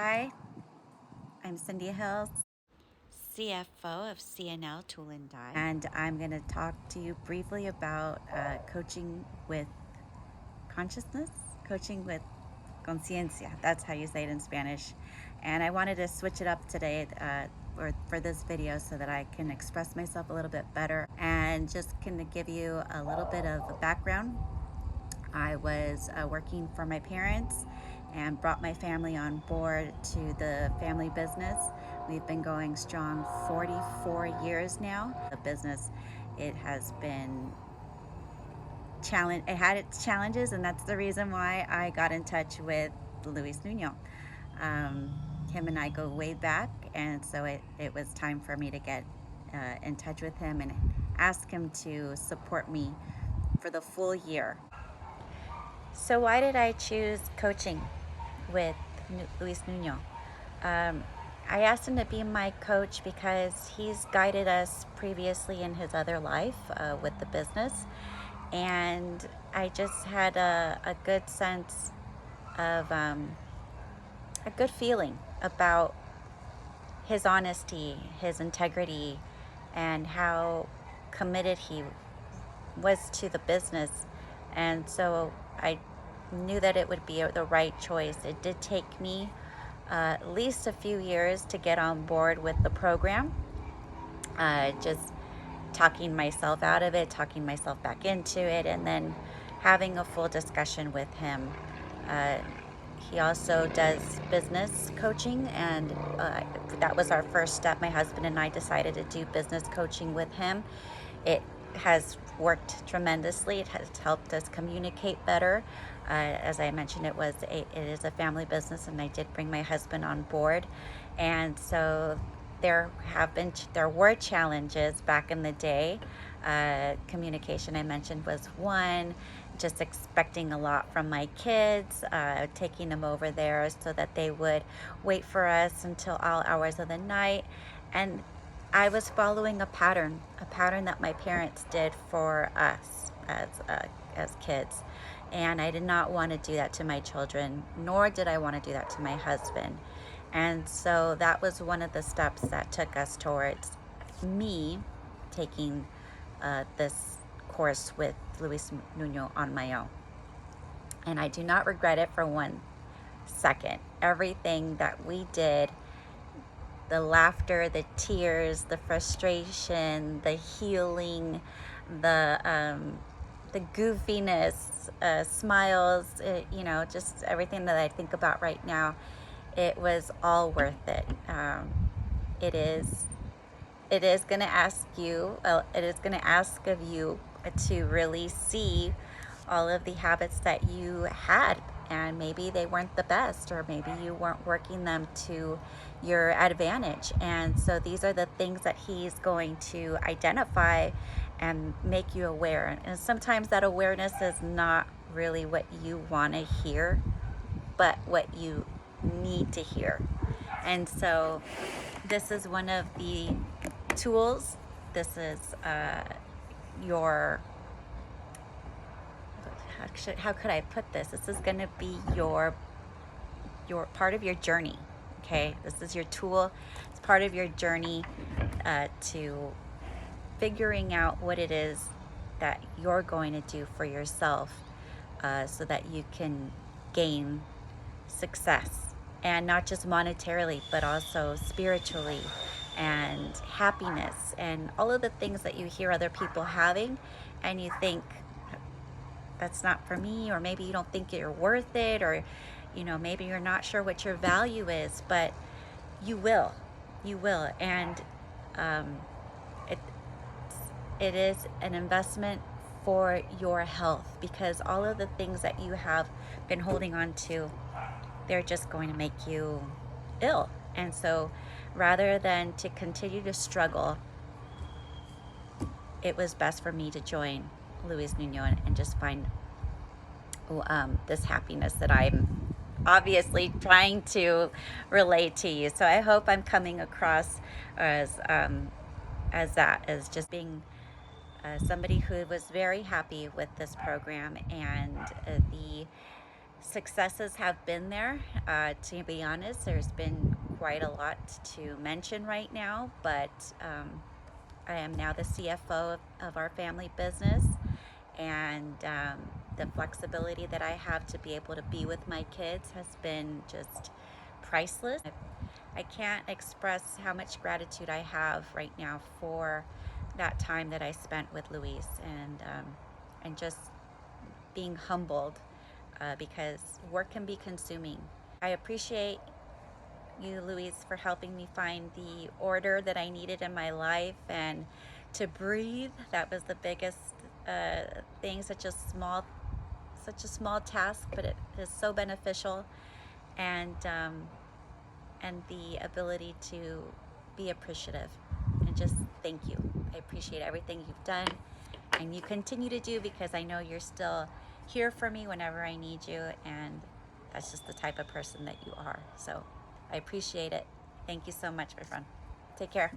Hi, I'm Cindy Hills, CFO of C&L Tool and Die, and I'm going to talk to you briefly about coaching with consciousness, coaching with consciencia. That's how you say it in Spanish. And I wanted to switch it up today for this video so that I can express myself a little bit better and just kind of give you a little bit of a background. I was working for my parents and brought my family on board to the family business. We've been going strong 44 years now. The business, it has been it had its challenges, and that's the reason why I got in touch with Luis Nuno. Him and I go way back, and so it was time for me to get in touch with him and ask him to support me for the full year. So why did I choose coaching with Luis Nuno? I asked him to be my coach because he's guided us previously in his other life with the business, and I just had a good sense of a good feeling about his honesty, his integrity, and how committed he was to the business. And so I knew that it would be the right choice. It did take me at least a few years to get on board with the program. Just talking myself out of it, talking myself back into it, and then having a full discussion with him. He also does business coaching, and that was our first step. My husband and I decided to do business coaching with him. It has worked tremendously. It has helped us communicate better. As I mentioned, it is a family business, and I did bring my husband on board, and so there were challenges back in the day. Communication, I mentioned, was one. Just expecting a lot from my kids, taking them over there so that they would wait for us until all hours of the night. And I was following a pattern that my parents did for us as kids. And I did not want to do that to my children, nor did I want to do that to my husband. And so that was one of the steps that took us towards me taking this course with Luis Nuno on my own. And I do not regret it for 1 second. Everything that we did, the laughter, the tears, the frustration, the healing, the goofiness, smiles, just everything that I think about right now, it was all worth it. It is going to ask of you to really see all of the habits that you had, and maybe they weren't the best, or maybe you weren't working them to your advantage. And so these are the things that he's going to identify and make you aware. And sometimes that awareness is not really what you want to hear, but what you need to hear. And so this is one of the tools. This is how could I put this? This is going to be your part of your journey. Okay, this is your tool. It's part of your journey to figuring out what it is that you're going to do for yourself, so that you can gain success, and not just monetarily, but also spiritually, and happiness, and all of the things that you hear other people having, and you think, that's not for me, or maybe you don't think you're worth it, or maybe you're not sure what your value is, but you will. And it is an investment for your health, because all of the things that you have been holding on to, they're just going to make you ill. And so rather than to continue to struggle, it was best for me to join Luis Nuno and just find this happiness that I'm obviously trying to relate to you. So I hope I'm coming across as just being somebody who was very happy with this program, and the Successes have been there. To be honest, there's been quite a lot to mention right now, but I am now the CFO of our family business, and the flexibility that I have to be able to be with my kids has been just priceless. I can't express how much gratitude I have right now for that time that I spent with Luis, and just being humbled because work can be consuming. I appreciate you, Luis, for helping me find the order that I needed in my life and to breathe. That was the biggest thing. Such a small task, but it is so beneficial, and the ability to be appreciative and just thank you. I appreciate everything you've done and you continue to do, because I know you're still here for me whenever I need you, and that's just the type of person that you are. So I appreciate it. Thank you so much, my friend. Take care.